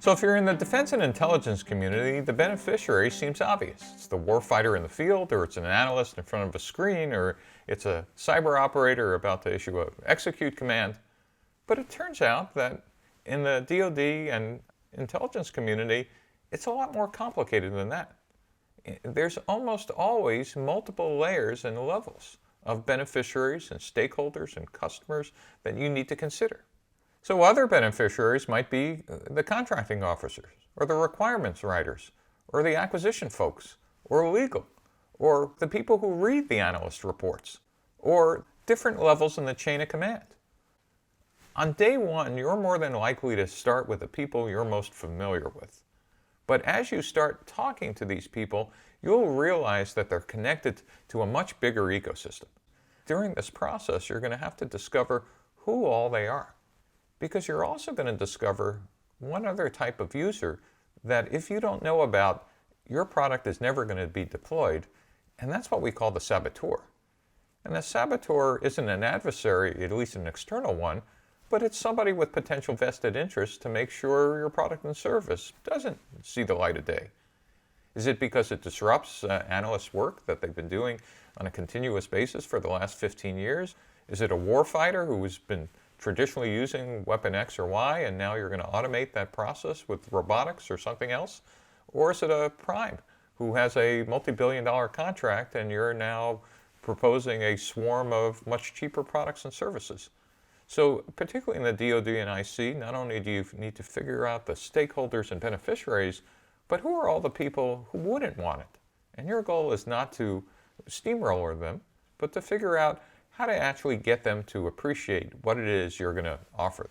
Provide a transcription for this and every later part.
So if you're in the defense and intelligence community, the beneficiary seems obvious. It's the warfighter in the field, or it's an analyst in front of a screen, or it's a cyber operator about to issue an execute command. But it turns out that in the DoD and intelligence community, it's a lot more complicated than that. There's almost always multiple layers and levels of beneficiaries and stakeholders and customers that you need to consider. So other beneficiaries might be the contracting officers, or the requirements writers, or the acquisition folks, or legal, or the people who read the analyst reports, or different levels in the chain of command. On day one, you're more than likely to start with the people you're most familiar with. But as you start talking to these people, you'll realize that they're connected to a much bigger ecosystem. During this process, you're going to have to discover who all they are, because you're also going to discover one other type of user that if you don't know about, your product is never going to be deployed, and that's what we call the saboteur. And the saboteur isn't an adversary, at least an external one, but it's somebody with potential vested interest to make sure your product and service doesn't see the light of day. Is it because it disrupts analysts' work that they've been doing on a continuous basis for the last 15 years? Is it a warfighter who has been traditionally using weapon X or Y, and now you're going to automate that process with robotics or something else? Or is it a prime who has a multi-billion-dollar contract and you're now proposing a swarm of much cheaper products and services? So particularly in the DoD and IC, not only do you need to figure out the stakeholders and beneficiaries, but who are all the people who wouldn't want it? And your goal is not to steamroller them, but to figure out how to actually get them to appreciate what it is you're going to offer.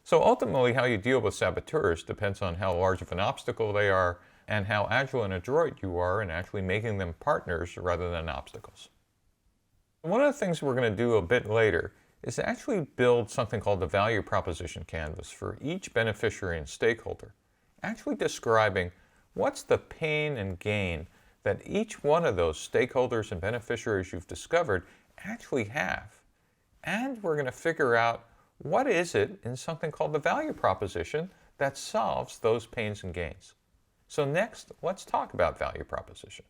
So ultimately, how you deal with saboteurs depends on how large of an obstacle they are and how agile and adroit you are in actually making them partners rather than obstacles. One of the things we're going to do a bit later is to actually build something called the value proposition canvas for each beneficiary and stakeholder, actually describing what's the pain and gain that each one of those stakeholders and beneficiaries you've discovered actually have. And we're going to figure out what is it in something called the value proposition that solves those pains and gains. So next, let's talk about value proposition.